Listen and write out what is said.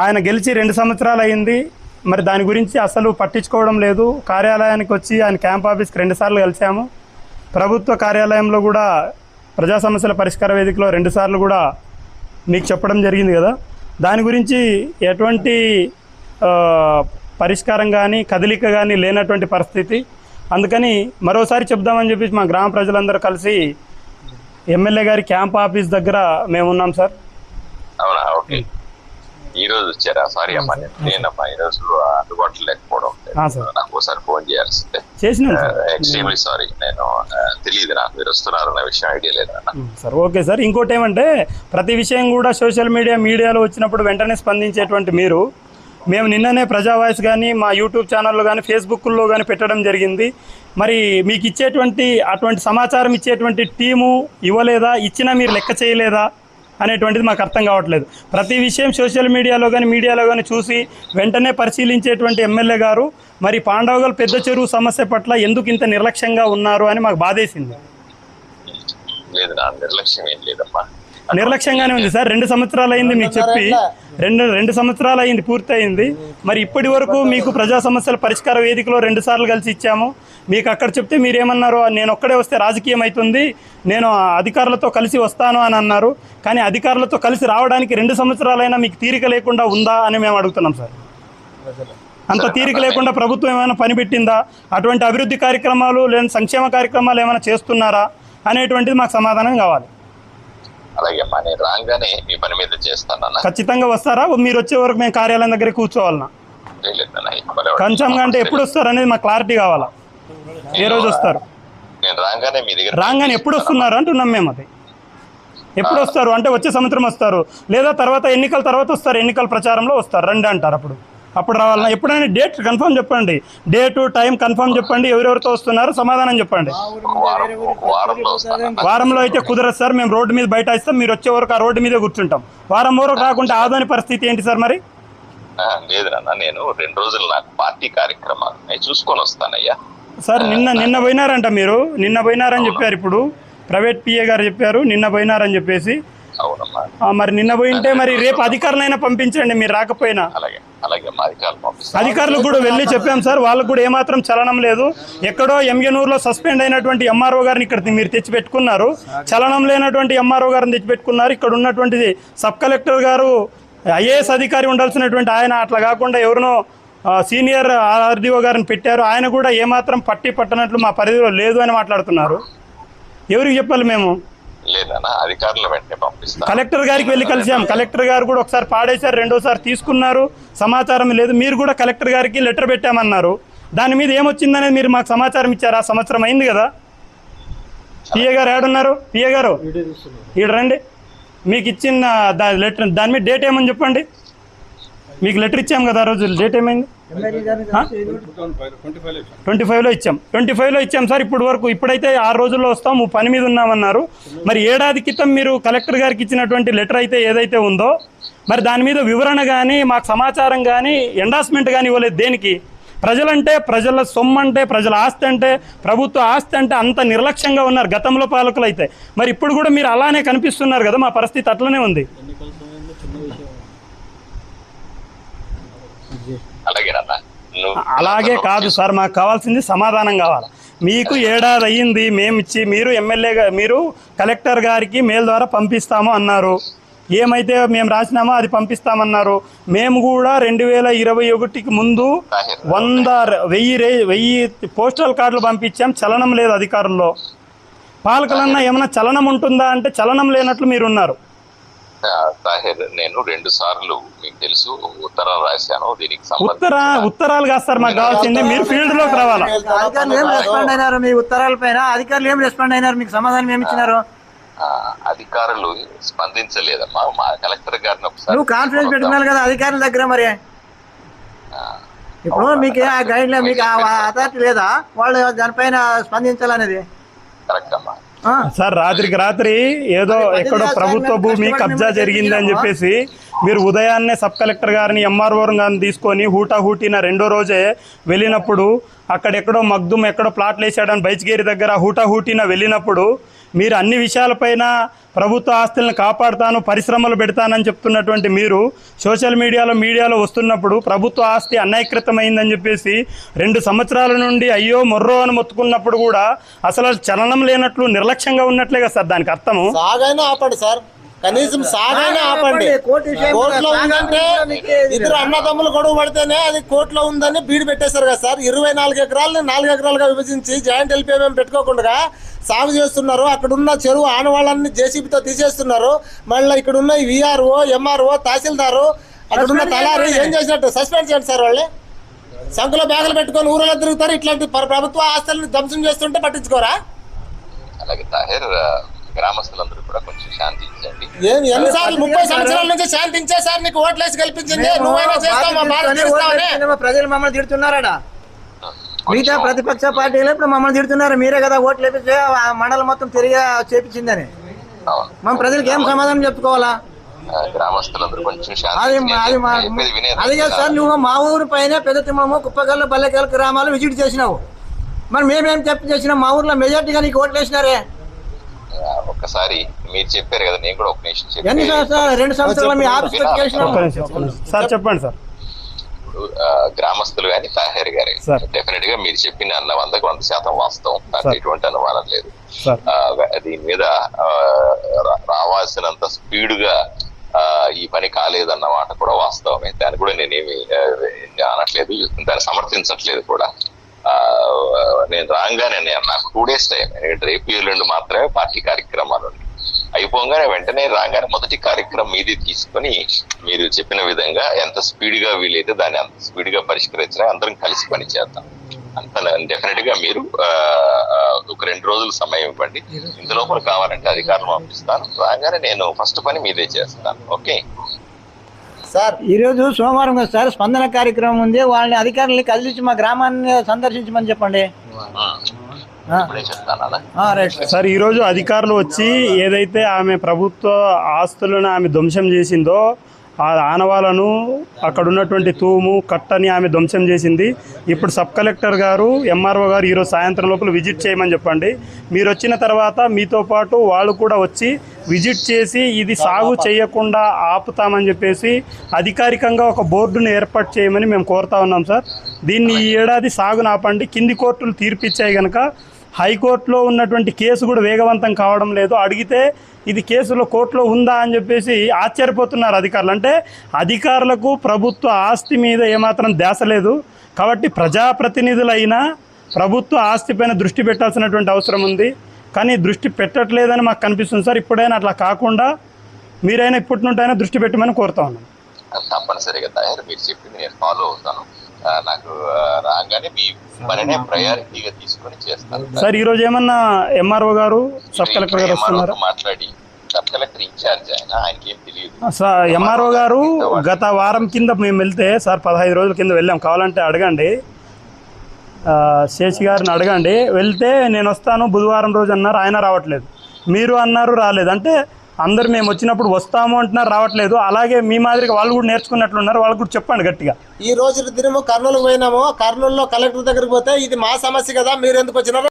ఆయన గెలిచి 2 సంవత్సరాలు అయింది. మరి దాని గురించి అసలు పట్టించుకోవడం లేదు. కార్యాలయానికి వచ్చి ఆయన క్యాంప్ ఆఫీస్కి 2 సార్లు కలిసాము. ప్రభుత్వ కార్యాలయంలో కూడా ప్రజా సమస్యల పరిష్కార వేదికలో 2 సార్లు కూడా మీకు చెప్పడం జరిగింది కదా. దాని గురించి ఎటువంటి పరిష్కారం కానీ కదలిక కానీ లేనటువంటి పరిస్థితి. అందుకని మరోసారి చెప్దామని చెప్పి మా గ్రామ ప్రజలందరూ కలిసి ఎమ్మెల్యే గారి క్యాంప్ ఆఫీస్ దగ్గర మేము ఉన్నాం సార్. అవునా, ఓకే. ఈ రోజు వచ్చారా? సారీ అమ్మా, నేనమ్మా ఈ రోజు అందుబాటులో లేకపోవడం, నాకు ఒకసారి ఫోన్ చేయాల్సిందే. ఎక్స్ట్రీమ్లీ సారీ, నేను తెలియదు, నాకు మీరు వస్తున్నారన్న విషయం ఐడియా లేదన్న. Sir okay sir. ఇంకోటి ఏమంటే ప్రతి విషయం కూడా సోషల్ మీడియాలో వచ్చినప్పుడు వెంటనే స్పందించేటువంటి మీరు, మేము నిన్ననే ప్రజా వాయిస్ కానీ మా యూట్యూబ్ ఛానల్లో కానీ ఫేస్బుక్లో కానీ పెట్టడం జరిగింది. మరి మీకు అటువంటి సమాచారం ఇచ్చేటువంటి టీము ఇవ్వలేదా, ఇచ్చినా మీరు లెక్క చేయలేదా అనేటువంటిది మాకు అర్థం కావట్లేదు. ప్రతి విషయం సోషల్ మీడియాలో కానీ చూసి వెంటనే పరిశీలించేటువంటి ఎమ్మెల్యే గారు మరి పాండవగల్ పెద్ద చెరువు సమస్య పట్ల ఎందుకు ఇంత నిర్లక్ష్యంగా ఉన్నారు అని మాకు బాధేసింది. లేదు, నా నిర్లక్ష్యం ఏం లేదమ్మా, నిర్లక్ష్యంగానే ఉంది సార్. 2 సంవత్సరాలు అయింది మీకు చెప్పి, 2 సంవత్సరాలు అయింది, పూర్తి అయింది. మరి ఇప్పటి వరకు మీకు ప్రజా సమస్యల పరిష్కార వేదికలో 2 సార్లు కలిసి ఇచ్చాము. మీకు అక్కడ చెప్తే మీరేమన్నారు, నేను ఒక్కడే వస్తే రాజకీయం అవుతుంది, నేను అధికారులతో కలిసి వస్తాను అని అన్నారు. కానీ అధికారులతో కలిసి రావడానికి 2 సంవత్సరాలైనా మీకు తీరిక లేకుండా ఉందా అని మేము అడుగుతున్నాం సార్. అంత తీరిక లేకుండా ప్రభుత్వం ఏమైనా పని పెట్టిందా, అటువంటి అభివృద్ధి కార్యక్రమాలు లేదా సంక్షేమ కార్యక్రమాలు ఏమైనా చేస్తున్నారా అనేటువంటిది మాకు సమాధానం కావాలి. అలాగే అమ్మా, నేను రాగానే మీ పని మీద చేస్తాను. ఖచ్చితంగా వస్తారా? మీరు వచ్చే వరకు మేము కార్యాలయం దగ్గర కూర్చోవాలన్నా? కొంచెంగా అంటే ఎప్పుడు వస్తారు అనేది మాకు క్లారిటీ కావాలా. ఏ రోజు వస్తారు? నేను రాగానే మీ దగ్గర రాగానే ఎప్పుడు వస్తున్నారు అంటున్నాం మేము. అది ఎప్పుడు వస్తారు అంటే వచ్చే సంవత్సరం వస్తారు, లేదా తర్వాత ఎన్నికల తర్వాత వస్తారు, ఎన్నికల ప్రచారంలో వస్తారు, రండి అంటారు. అప్పుడు రావాలన్నా? ఎప్పుడైనా డేట్ కన్ఫర్మ్ చెప్పండి, డేటు టైం కన్ఫర్మ్ చెప్పండి, ఎవరెవరితో వస్తున్నారో సమాధానం చెప్పండి. వారంలో అయితే కుదరదు సార్, మేము రోడ్డు మీద బయట ఇస్తాం, మీరు వచ్చే వరకు ఆ రోడ్డు మీదే కూర్చుంటాం. వారం వరకు రాకుంటే ఆదాని పరిస్థితి ఏంటి సార్ మరి? లేదు నాన్న, నేను 2 రోజులు నాకు పార్టీ కార్యక్రమాలు చూసుకొని వస్తానయ్యా. సార్ నిన్న పోయినారంట, మీరు నిన్న పోయినారని చెప్పారు. ఇప్పుడు ప్రైవేట్ పిఏ గారు చెప్పారు నిన్న పోయినారని చెప్పేసి. మరి నిన్న పోయింటే మరి రేపు అధికారులైనా పంపించండి, మీరు రాకపోయినా. అధికారులు కూడా వెళ్ళి చెప్పాం సార్, వాళ్ళకు కూడా ఏమాత్రం చలనం లేదు. ఎక్కడో ఎంగనూరులో సస్పెండ్ అయినటువంటి ఎంఆర్ఓ గారిని ఇక్కడ మీరు తెచ్చిపెట్టుకున్నారు, చలనం లేనటువంటి ఎంఆర్ఓ గారిని తెచ్చిపెట్టుకున్నారు. ఇక్కడ ఉన్నటువంటి సబ్ కలెక్టర్ గారు ఐఏఎస్ అధికారి ఉండాల్సినటువంటి ఆయన అట్లా కాకుండా ఎవరినో సీనియర్ ఆర్డీఓ గారిని పెట్టారు. ఆయన కూడా ఏమాత్రం పట్టనట్లు మా పరిధిలో లేదు అని మాట్లాడుతున్నారు. ఎవరికి చెప్పాలి మేము? కలెక్టర్ గారికి వెళ్ళి కలిసాం, కలెక్టర్ గారు కూడా ఒకసారి పాడేశారు, రెండోసారి తీసుకున్నారు, సమాచారం లేదు. మీరు కూడా కలెక్టర్ గారికి లెటర్ పెట్టామన్నారు, దాని మీద ఏమొచ్చిందనేది మీరు మాకు సమాచారం ఇచ్చారా? సంవత్సరం అయింది కదా. పిఏ గారు ఏడున్నారు? పిఏ గారు ఈడ రండి. మీకు ఇచ్చిన లెటర్ దాని మీద డేట్ ఏమని చెప్పండి. మీకు లెటర్ ఇచ్చాం కదా ఆ రోజు, డేట్ ఏమైంది? 25లో ఇచ్చాం. 25లో ఇచ్చాం సార్. ఇప్పుడైతే 6 రోజుల్లో వస్తాం, పని మీద ఉన్నామన్నారు. మరి ఏడాది క్రితం మీరు కలెక్టర్ గారికి ఇచ్చినటువంటి లెటర్ అయితే ఏదైతే ఉందో, మరి దాని మీద వివరణ కానీ మాకు సమాచారం కానీ ఎండార్స్మెంట్ కానీ ఇవ్వలేదు. దేనికి? ప్రజలంటే, ప్రజల సొమ్ము అంటే, ప్రజల ఆస్తి అంటే, ప్రభుత్వ ఆస్తి అంటే అంత నిర్లక్ష్యంగా ఉన్నారు గతంలో పాలకులు అయితే. మరి ఇప్పుడు కూడా మీరు అలానే కనిపిస్తున్నారు కదా, మా పరిస్థితి అట్లనే ఉంది. అలాగే కాదు సార్, మాకు కావాల్సింది సమాధానం కావాలి. మీకు ఏడాది అయ్యింది మేమిచ్చి, మీరు ఎమ్మెల్యేగా మీరు కలెక్టర్ గారికి మెయిల్ ద్వారా పంపిస్తాము అన్నారు. ఏమైతే మేము రాసినామో అది పంపిస్తామన్నారు. మేము కూడా 2021కి ముందు 1000 పోస్టల్ కార్డులు పంపించాం, చలనం లేదు అధికారుల్లో. పాలకులన్నా ఏమన్నా చలనం ఉంటుందా అంటే చలనం లేనట్లు మీరున్నారు. నేను 2 సార్లు మీకు తెలుసు ఉత్తరం రాశాను. దీనికి ఉత్తరాలు కాదు సార్ మాకు కావాల్సింది, మీరు ఫీల్డ్ లోకి రావాలా. మీ ఉత్తరాల పైన అధికారులు ఏం రెస్పాండ్ అయినారు? మీకు సమాధానం ఏమి ఇచ్చినారు? అధికారులు స్పందించలేదమ్మా. మా కలెక్టర్ గారిని ఒకసారి నువ్వు కాన్ఫిడెన్స్ పెట్టుకున్నారు కదా అధికారుల దగ్గర. మరి ఇప్పుడు మీకు ఆ గైడ్ లైన్, మీకు అథారిటీ లేదా వాళ్ళు దానిపైన స్పందించాలనేది? కరెక్ట్ అమ్మా. సార్ రాత్రికి రాత్రి ఏదో ఎక్కడో ప్రభుత్వ భూమి కబ్జా జరిగిందని చెప్పేసి మీరు ఉదయాన్నే సబ్ కలెక్టర్ గారిని ఎంఆర్ఓ గారిని తీసుకొని హూటాహూటిన 2వ రోజే వెళ్ళినప్పుడు, అక్కడెక్కడో మగ్దుమ్ ఎక్కడో ప్లాట్లు వేసాడని బైచ్గేరి దగ్గర హూటాహూటిన వెళ్ళినప్పుడు మీరు అన్ని విషయాలపైన ప్రభుత్వ ఆస్తులను కాపాడుతాను, పరిశ్రమలు పెడతానని చెప్తున్నటువంటి మీరు సోషల్ మీడియాలో వస్తున్నప్పుడు ప్రభుత్వ ఆస్తి అన్యాయకృతమైందని చెప్పేసి 2 సంవత్సరాల నుండి అయ్యో మొర్రో అని మొత్తుకున్నప్పుడు కూడా అసలు చలనం లేనట్లు నిర్లక్ష్యంగా ఉన్నట్లే కదా సార్ దానికి అర్థము. సాగైనా ఆపండి సార్, కనీసం సాగైనా ఆపండి. కోర్టులో ఉందంటే ఇద్దరు అన్నదమ్ములు గొడవ పడితేనే అది కోర్టులో ఉందని బీడు పెట్టేశారు కదా సార్. 24 ఎకరాలని 4 ఎకరాలుగా విభజించి జాయింట్ ఎల్పీఎం పెట్టుకోకుండా సాగు చేస్తున్నారు. అక్కడ ఉన్న చెరువు ఆనవాళ్ళని జేసీబీతో తీసేస్తున్నారు. మళ్ళీ ఇక్కడ ఉన్న విఆర్ఓ, ఎంఆర్ఓ, తహసీల్దారు, అక్కడ ఉన్న తలారి ఏం చేసినట్టు సస్పెండ్ చేయండి సార్. వాళ్ళే సంఖలో బ్యాగులు పెట్టుకొని ఊరిలో తిరుగుతారు. ఇట్లాంటి ప్రభుత్వ ఆస్తులను ధ్వంసం చేస్తుంటే పట్టించుకోరా? అలాగే తాహిర్, గ్రామస్తులందరూ కూడా కొంచెం శాంతించండి. ఎన్నిసార్లు 30 సంవత్సరాల నుంచి శాంతించే సార్ నీకు ఓట్లేసి కల్పించింది. నువ్వైనా చేస్తావు, మా భారత ప్రజలు మమ్మల్ని తిడుతున్నారా? మిగతా ప్రతిపక్ష పార్టీలు ఇప్పుడు మమ్మల్ని తిడుతున్నారు. మీరే కదా ఓట్లు వేపిస్తే మండలం మొత్తం తిరిగి చేపించిందని. మనం ప్రజలకు ఏం సమాధానం చెప్పుకోవాలా? గ్రామస్తులందరూ కొంచెం అది కాదు సార్, నువ్వు మా ఊరి పైన పెద్ద తిమ్మము, కుప్పగల్లు, బల్లెకల్ గ్రామాలు విజిట్ చేసినావు. మరి మేమేం చేసినాం? మా ఊర్లో మెజార్టీగా నీకు ఓట్లు వేసినారే. ఒక్కసారి మీరు చెప్పారు కదా, నేను కూడా ఒక నిమిషం ఎన్ని సంవత్సరాలు? 2 సంవత్సరాలు మీ ఆఫీస్ సార్ చెప్పండి సార్. ఇప్పుడు గ్రామస్తులు కానీ తాహిర్ గారు డెఫినెట్ గా మీరు చెప్పిన 100% వాస్తవం, నాకు ఎటువంటి అనుమానం లేదు. దీని మీద రావాల్సినంత స్పీడ్ గా ఈ పని కాలేదన్న మాట కూడా వాస్తవమే. దాన్ని కూడా నేనేమి అనట్లేదు, దాన్ని సమర్థించట్లేదు కూడా. నేను రాగానే నాకు 2 days టైం, ఎందుకంటే రేపు ఎల్లుండి మాత్రమే పార్టీ కార్యక్రమాలు అయిపోగానే వెంటనే రాగానే మొదటి కార్యక్రమం మీది తీసుకొని మీరు చెప్పిన విధంగా ఎంత స్పీడ్ గా వీలైతే దాన్ని అంత స్పీడ్ గా పరిష్కరించినా అందరం కలిసి పని చేద్దాం. అంత డెఫినెట్ గా మీరు ఒక 2 రోజులు సమయం ఇవ్వండి. ఇంత లోపల కావాలంటే అధికారులు పంపిస్తాను. రాగానే నేను ఫస్ట్ పని మీదే చేస్తాను. ఓకే సార్, ఈరోజు సోమవారం కదా సార్, స్పందన కార్యక్రమం ఉంది. వాళ్ళని అధికారులని కదిలించి మా గ్రామాన్ని సందర్శించమని చెప్పండి. సార్, ఈరోజు అధికారులు వచ్చి ఏదైతే ఆమె ప్రభుత్వ ఆస్తులను ఆమె ధ్వంసం చేసిందో ఆ ఆనవాలను, అక్కడ ఉన్నటువంటి తూము కట్టని ఆమె ధ్వంసం చేసింది. ఇప్పుడు సబ్ కలెక్టర్ గారు, ఎంఆర్ఓ గారు ఈరోజు సాయంత్రం లోపల విజిట్ చేయమని చెప్పండి. మీరు వచ్చిన తర్వాత మీతో పాటు వాళ్ళు కూడా వచ్చి విజిట్ చేసి ఇది సాగు చేయకుండా ఆపుతామని చెప్పేసి అధికారికంగా ఒక బోర్డును ఏర్పాటు చేయమని మేము కోరుతా ఉన్నాం సార్. దీన్ని ఈ ఏడాది సాగును ఆపండి. కింది కోర్టులు తీర్పిచ్చాయి కనుక హైకోర్టులో ఉన్నటువంటి కేసు కూడా వేగవంతం కావడం లేదు. అడిగితే ఇది కేసులో కోర్టులో ఉందా అని చెప్పేసి ఆశ్చర్యపోతున్నారు అధికారులు. అంటే అధికారులకు ప్రభుత్వ ఆస్తి మీద ఏమాత్రం ధ్యాస లేదు. కాబట్టి ప్రజాప్రతినిధులైనా ప్రభుత్వ ఆస్తిపైన దృష్టి పెట్టాల్సినటువంటి అవసరం ఉంది. కానీ దృష్టి పెట్టట్లేదని మాకు కనిపిస్తుంది సార్. ఇప్పుడైనా అట్లా కాకుండా మీరైనా ఇప్పటి నుండి దృష్టి పెట్టమని కోరుతా ఉన్నాను. తప్పనిసరిగా తయారు మీరు చెప్పింది నేను ఫాలో అవుతాను. నాకు రాగానే మీ పనినే ప్రయారిటీగా తీసుకొని చేస్తాను సార్. ఈ రోజు ఏమన్నా ఎంఆర్ఓ గారు, సబ్ కలెక్టర్ గారు వస్తున్నారు? మాట్లాడి సబ్ కలెక్టర్ ఇన్ఛార్జ్ ఆయనకి ఏం తెలియదు సార్. ఎంఆర్ఓ గారు గత వారం కింద మేము వెళ్తే సార్ 15 రోజుల కింద వెళ్ళాం. కావాలంటే అడగండి, శేషి గారిని అడగండి. వెళ్తే నేను వస్తాను బుధవారం రోజు అన్నారు, ఆయన రావట్లేదు. మీరు అన్నారు రాలేదు. అంటే అందరు మేము వచ్చినప్పుడు వస్తాము అంటున్నారు, రావట్లేదు. అలాగే మీ మాదిరిగా వాళ్ళు కూడా నేర్చుకున్నట్లున్నారు, వాళ్ళు కూడా చెప్పండి గట్టిగా. ఈ రోజు దినము కర్నూలు పోయినాము. కర్నూలులో కలెక్టర్ దగ్గరికి పోతే ఇది మా సమస్య కదా, మీరు ఎందుకు వచ్చినారు